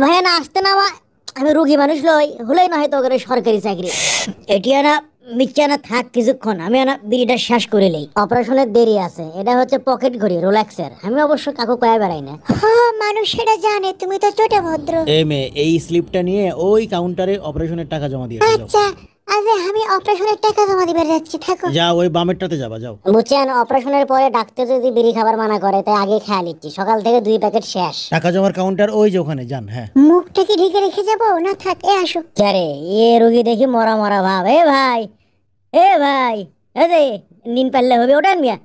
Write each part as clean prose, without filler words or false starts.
ভাইয়া না আসতে না আমি রুগী মানুষ লই হলেই না হয়তো ওদের সরকারি চাকরি এটিয়া না মিথ্যা না থাক কিছুক্ষণ আমি না বিড়িটা শেষ করে লই অপারেশনের দেরি আছে এটা হচ্ছে পকেট ঘড়ি রোলেক্সের আমি অবশ্য কাকু কয়ে বেড়াই না হ্যাঁ মানুষ সেটা জানে তুমি তো ছোট ভদ্র এই মেয়ে এই স্লিপটা নিয়ে ওই কাউন্টারে অপারেশনের টাকা জমা দিয়ে যাও। আচ্ছা আরে আমি অপারেশনের টাকা জমা দিতে যাচ্ছি থাকো যাও ওই বামেরটাতে যাবা যাও। বুঝছেন অপারেশনের পরে ডাক্তার যদি বিড়ি খাবার মানা করে তাই আগে খেয়াল নিচ্ছি সকাল থেকে 2 প্যাকেট শেষ টাকা জমার কাউন্টার ওই যে ওখানে যান। হ্যাঁ মুখটা কি ঢেকে রেখে যাবো না থাক এ আসো আরে এ রোগী দেখি মরা মরা ভাব এ ভাই এ নিন পারলে হবে ওটান মিয়া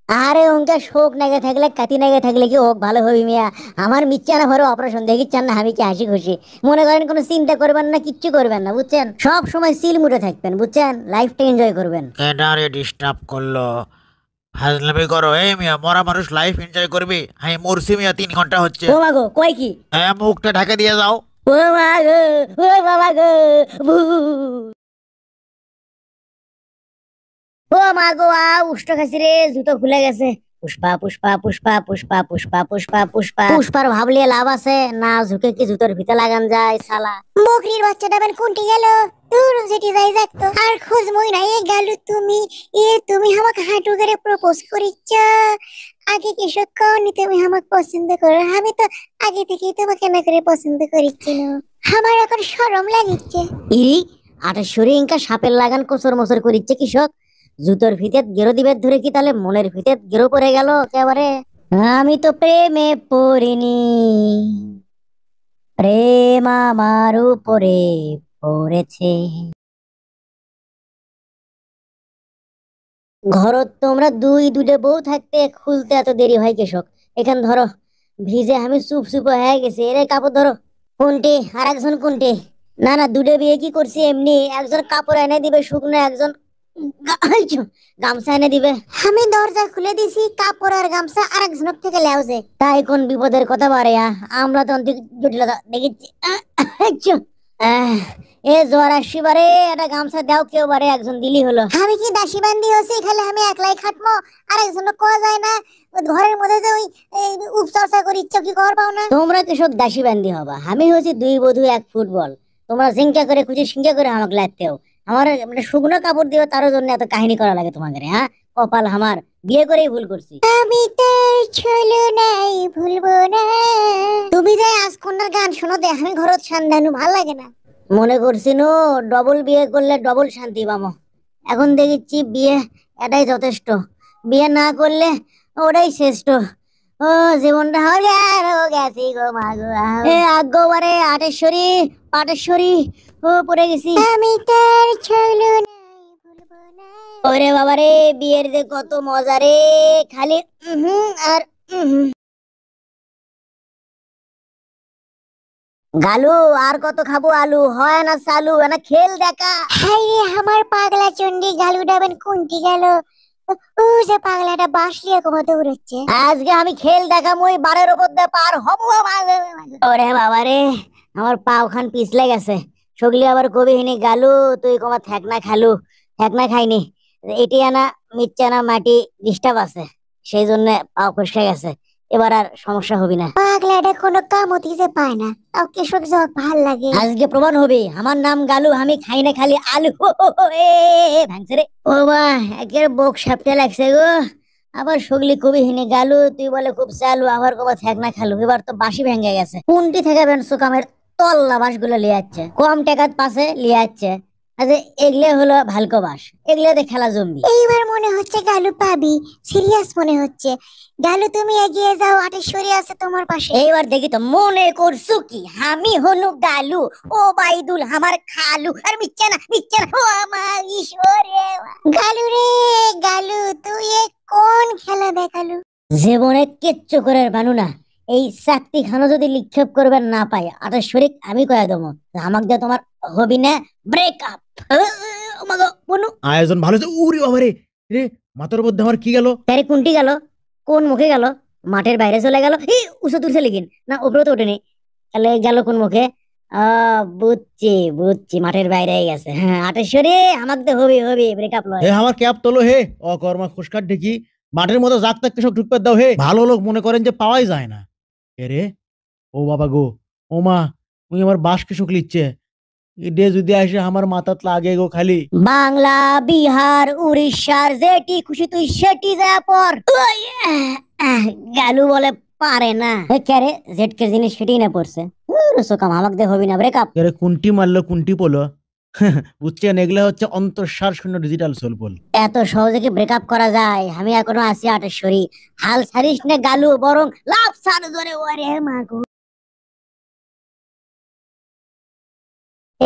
আরে উনকা শোক নাগে থাকলে কাতি নাগে থাকলে কি ওক ভালো হবে মিয়া আমার মিচ্ছানা ভরে অপারেশন দেখিচ্ছেন না আমি কি হাসি খুশি মনে করেন কোনো চিন্তা করবেন না কিচ্ছু করবেন না বুঝছেন সব সময় সিল মুড়ে থাকবেন বুঝছেন লাইফটা এনজয় করবেন এটারে ডিস্টার্ব করলো হাজলামি করো। এই মিয়া মরা মানুষ লাইফ এনজয় করবি হ্যাঁ মরছি মিয়া 3 ঘন্টা হচ্ছে। ও মাগো কয় কি হ্যাঁ মুখটা ঢাকা দিয়ে যাও। ও মাগো ও বাবা গো ও মাগো উষ্ট খাসি রে জুতো খুলে গেছে পুষ্পা পুষ্পা পুষ্পা পুষ্পা পুষ্পা পুষ্পা পুষ্পা পুষ্পার ভাবলিয়ে লাভ আছে না ঝুঁকে কি জুতোর ভিতরে লাগান যায় শালা বকরির বাচ্চাটা বেন কোনটি গেল দূর যেটি যাই যাক তো আর খোঁজ মই না এ গেল তুমি আমাকে হাঁটু করে প্রপোজ করিচ্ছ আগে কিসব কওনি তুমি আমাকে পছন্দ করো আমি তো আগে থেকেই তোমাকে না করে পছন্দ করিচ্ছি না আমার এখন শরম লাগিচ্ছে ইরি আটা শরীর ইনকা সাপের লাগান কোসর মোসর করিচ্ছে কৃষক জুতোর ভিতর গেরো দিবে ধরে কি তাহলে মনের ভিতর গেরো পড়ে গেল একেবারে আমি তো প্রেমে পড়িনি প্রেম আমার উপরে পড়েছে ঘরত তোমরা দুইটা বউ থাকতে খুলতে এত দেরি হয় কৃষক এখান ধরো ভিজে আমি চুপ চুপ হয়ে গেছি এরে কাপড় ধরো কোনটি আর একজন কোনটি না না দুটো বিয়ে কি করছি এমনি একজন কাপড় এনে দিবে শুকনো একজন গামছা এনে দিবে আমি দরজা খুলে দিছি কাপড় আর গামছা আরেকজনের থেকে লেওছে তাই কোন বিপদের কথা বারে আমরা তো অন্তিক জটিলতা দেখেছি এ জ্বর আসিবারে একটা গামছা দাও কেউ বারে একজন দিলি হলো আমি কি দাসী বান্দি হচ্ছি খালি আমি একলাই খাটমো আরেকজন কোয়া যায় না ঘরের মধ্যে যে ওই উপচর্চা করি ইচ্ছা কি কর পাও না তোমরা তো সব দাসী বান্দি হবা আমি হচ্ছি 2 বধূ 1 ফুটবল তোমরা সিংকা করে খুঁজে সিংকা করে আমাকে লাগতেও আমার মানে শুকনো কাপড় দিও তার জন্য এত কাহিনী করা লাগে তোমাকে হ্যাঁ কপাল আমার বিয়ে করেই ভুল করছি আমি তোর ছলো নাই ভুলবো না তুমি যে আজ কন্যার গান শোনো দে আমি ঘরত শান্দানু ভাল লাগে না মনে করছি নো ডবল বিয়ে করলে ডবল শান্তি পাবো এখন দেখছি বিয়ে এটাই যথেষ্ট বিয়ে না করলে ওটাই শ্রেষ্ঠ ও জীবনটা হয়ে গেছি গো মাগো এ আগোবারে আটেশ্বরী পাটেশ্বরী ও পড়ে গেছি আমি তার ছলো নাই ভুলবো না ওরে বাবা রে বিয়ের যে কত মজা রে খালি আর গালু আর কত খাবো আলু হয় না চালু না খেল দেখা হাই রে আমার পাগলা চন্ডি গালু ডাবেন কোনটি গেল ও যে পাগলাটা বাঁশ নিয়ে কমাতে উড়ছে আজকে আমি খেল দেখাম ওই বারের উপর দিয়ে পার হবো ওরে বাবা রে আমার পাও খান পিছলে গেছে সগলি আবার কবি হিনি গালু তুই কমা থেকনা খালু থেকনা খাইনি এটি আনা মিচ্ছানা মাটি ডিস্টার্ব আছে সেই জন্য পাও ফসকে গেছে এবার আর সমস্যা হবে না পাগলাটা কোনো কাম হতে পায় না তাও কৃষক যা ভাল লাগে আজকে প্রমাণ হবে আমার নাম গালু আমি খাই না খালি আলু এ ভাঙছে রে ও মা একের বক সাপটা লাগছে গো আবার সগলি কবি হিনে গালু তুই বলে খুব চালু আবার কবা থাক না খালু এবার তো বাসি ভেঙে গেছে কোনটি থেকে বেনসো কামের তল্লা বাস গুলো লিয়ে যাচ্ছে কম টাকার পাশে লিয়ে যাচ্ছে আচ্ছা এগুলো হলো ভালকো বাস এগুলোতে খেলা জমবি এইবার মনে হচ্ছে গালু পাবি সিরিয়াস মনে হচ্ছে গালু তুমি এগিয়ে যাও আটেশ্বরী আছে তোমার পাশে এইবার দেখি তো মনে করছো কি আমি হলু গালু ও বাইদুল আমার খালু আর মিচ্ছা না ও আমার ঈশ্বরে গালু রে গালু তুই কোন খেলা দেখালু জীবনে কিচ্ছু করে বানু না এই চাকতি খানো যদি নিক্ষেপ করবেন না পাই আটেশ্বরী আমি কয়ে দেবো আমাকে দিয়ে তোমার হবি না ব্রেকআপ আয়োজন ভালো উরি বাবারে রে মাথার মধ্যে আমার কি গেল তারে কোনটি গেল কোন মুখে গেল মাঠের বাইরে চলে গেল উঁচু তুলছে লিখিন না উপরে তো ওঠেনি তাহলে গেল কোন মুখে বুঝছি মাঠের বাইরে গেছে হ্যাঁ আটেশ্বরী আমাকে তো হবি ব্রেকআপ লয় আমার ক্যাপ তোলো হে অকর্মা খুশকার ঢেকি মাঠের মতো জাগ থাকতে সব ঢুকতে দাও হে ভালো লোক মনে করেন যে পাওয়াই যায় না রে ও বাবা গো ও মা ওই আমার বাসকে শুকলিচ্ছে ডে যদি আসে আমার মাথাত লাগে গো খালি। বাংলা, বিহার, উড়িষ্যার যেটি খুশি তুই সেটি যা পর। ওই, গালু বলে পারে না। ক্যারে জেটকে জিনিস সেটি না পড়ছে। সোকাম আমাকে দে হবি না ব্রেকআপ। আরে কোনটি মারলো কোনটি পড়লো বুঝছেন, এগুলা হচ্ছে অন্তঃসার শূন্য ডিজিটাল সোলপল। এত সহজে কি ব্রেকআপ করা যায়? আমি এখনো আছি 28। হাল ছাড়িস না গালু, বরং লাভ ছাড় ধরে। ওরে মাগো,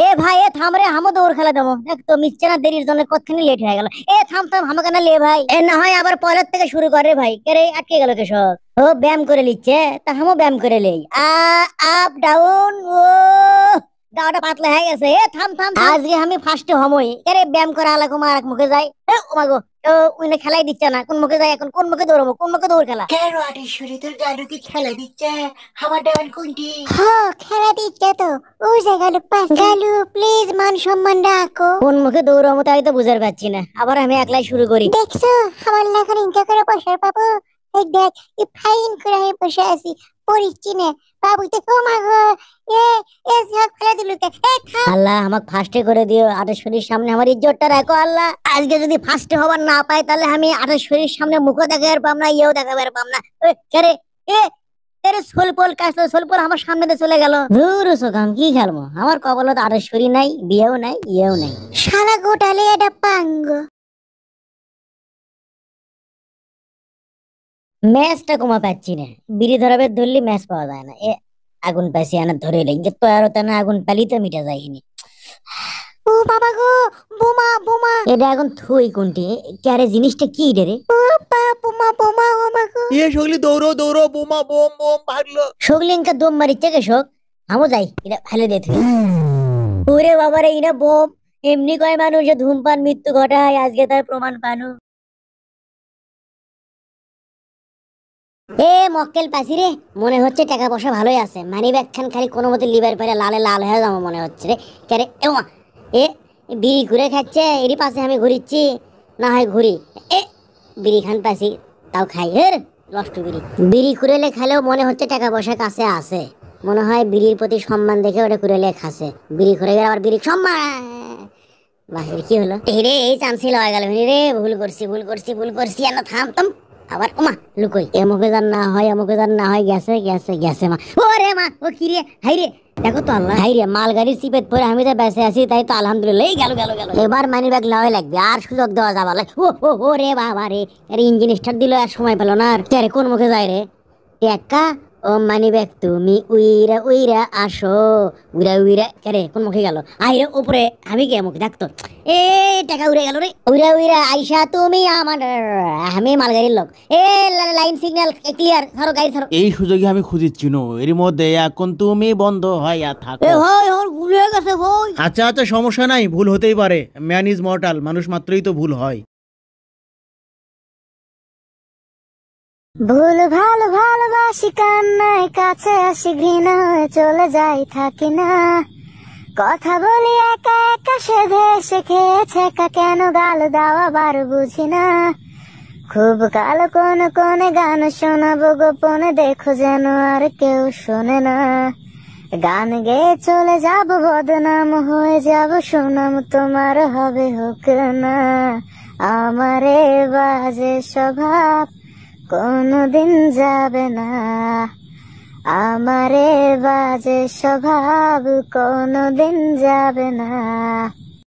এ ভাই এ থাম রে, হামো দৌড় খেলা দেবো। দেখ তো মিশছে না, দেরির জন্য কতখানি লেট হয়ে গেল। এ থাম থাম, আমাকে না লে ভাই। এ না হয় আবার পরের থেকে শুরু করে ভাই। কে রে আটকে গেল কেশব? ও ব্যায়াম করে লিচ্ছে, তা হামো ব্যায়াম করে লেই। Up down. ও দাওটা পাতলা হয়ে গেছে। এ থাম থাম, আজকে আমি ফার্স্টে হমই। কে রে ব্যায়াম করা আলা কুমার এক মুখে যাই। ও মাগো, তো উনি খেলাই দিচ্ছে না। কোন মুখে যাই এখন? কোন মুখে দৌড়বো? কোন মুখে দৌড় খেলা? কেন আটেশ্বরী তোর গালুকে খেলা দিচ্ছে? আমার ডাবেন কোনটি? হ্যাঁ খেলা দিচ্ছে তো। ও জায়গালু পাস গালু, প্লিজ মান সম্মান রাখো। কোন মুখে দৌড়াবো তাই তো বুঝতে পারছি না। আবার আমি একলাই শুরু করি। দেখছো আমার লেখার ইনকা করে বসার পাবো। এই দেখ কি ফাইন করে আমি বসে আছি, পড়িচ্ছি না বাবু। তো ও মা গো, এ এ সব ফেলে দিল কে? এ থাম। আল্লাহ আমাকে ফার্স্টে করে দিও। 28 সামনে আমার ইজ্জতটা রাখো আল্লাহ। আজকে যদি ফার্স্টে হবার না পাই তাহলে আমি 28 সামনে মুখও দেখাবার পাম না, ইয়েও দেখাবার পাম না। কে রে? এ এরে সোলপল কাজলো, সোলপল আমার সামনে দিয়ে চলে গেল। ধুর সোকাম কি খেলবো? আমার কপালে তো 28 নাই, বিয়েও নাই, ইয়েও নাই। শালা গোটালে এটা পাঙ্গ। ম্যাচটা কমা পাচ্ছি না। বিড়ি ধরাবে ধরলি ম্যাচ পাওয়া যায় না। এ আগুন পাইছি আনা ধরে লেগে যে তো আর না, আগুন পালি তো মিটা যায়নি। ও বাবা গো, বোমা বোমা। এটা এখন থুই কোনটি? ক্যারে জিনিসটা কি রে? ও বাবা, বোমা বোমা। ও মা গো, এ সগলি দৌড়ো দৌড়ো, বোমা বোম বোম ভাগলো। সগলিনকা দম মারিচ্ছে কে শোক? আমও যাই, এটা ফেলে দে তুই। ওরে বাবারে, ইনা বোম। এমনি কয় মানুষ যে ধূমপান মৃত্যু ঘটায়, আজকে তার প্রমাণ পানো। এ মক্কেল পাসি রে, মনে হচ্ছে টাকা পয়সা ভালোই আছে। মানি ব্যাগ খান খালি কোনো মতে লিভার পেরে লালে লাল হয়ে যাবো মনে হচ্ছে রে। কে রে? এ মা, এ বিড়ি ঘুরে খাচ্ছে, এরই পাশে আমি ঘুরিচ্ছি। না হয় ঘুরি। এ বিড়ি খান পাসি, তাও খাই। হের নষ্ট বিড়ি। বিড়ি কুড়েলে খেলেও মনে হচ্ছে টাকা পয়সা কাছে আছে। মনে হয় বিড়ির প্রতি সম্মান দেখে ওটা কুড়েলে খাসে। বিড়ি ঘুরে গেলে আবার বিড়ি সম্মান। বাহ, কি হলো? রে এই চান্সিল হয়ে গেল রে। ভুল করছি ভুল করছি ভুল করছি। না থাম থাম। আবার ওমা লুকোই। এমুকে যার না হয়, এমুকে যার না হয়। গেছে গেছে গেছে মা। ও রে মা, ও কি রে? হাই রে, দেখো তো আল্লাহ। হাই রে, মাল গাড়ির সিপেত পরে আমি তো বেঁচে আছি, তাই তো আলহামদুলিল্লাহ। এই গেল গেল গেল। এবার মানি ব্যাগ লওয়াই লাগবে, আর সুযোগ দেওয়া যাবে না। ও ও ও রে বাবা রে, এর ইঞ্জিন স্টার্ট দিল আর সময় পেল না। আর কে কোন মুখে যায় রে? টেক্কা ও মানি ব্যাগ তুমি উইরা উইরা আসো। উইরা উইরা কে কোন মুখে গেল? আইরে উপরে, আমি কে মুখে দেখতো। এ টাকা উড়ে গেল রে। উইরা উইরা আইসা তুমি আমার। আমি মালগাড়ির লোক। এ লাইন সিগন্যাল ক্লিয়ার, ধরো গাড়ি ধরো। এই সুযোগে আমি খুঁজিচ্ছি নো, এর মধ্যে এখন তুমি বন্ধ হইয়া থাকো। এ ভাই আমার ভুল হয়ে গেছে ভাই। আচ্ছা আচ্ছা, সমস্যা নাই, ভুল হতেই পারে। ম্যান ইজ মর্টাল, মানুষ মাত্রই তো ভুল হয়। ভুল ভাল ভালোবাসি কান্নায়, কাছে আসি ঘৃণা হয়ে চলে যাই থাকি না। কথা বলি একা একা, সেধে এসে খেয়েছে একা, কেন গাল দেওয়া বার বুঝি না। খুব কালো কোন কোনে গান শোনাবো গোপনে, দেখো যেন আর কেউ শোনে না। গান গেয়ে চলে যাব, বদনাম হয়ে যাব, সুনাম তোমার হবে হোক না। আমারে বাজে স্বভাব কোনদিন যাবে না। আমারে বাজে স্বভাব কোনদিন যাবে না।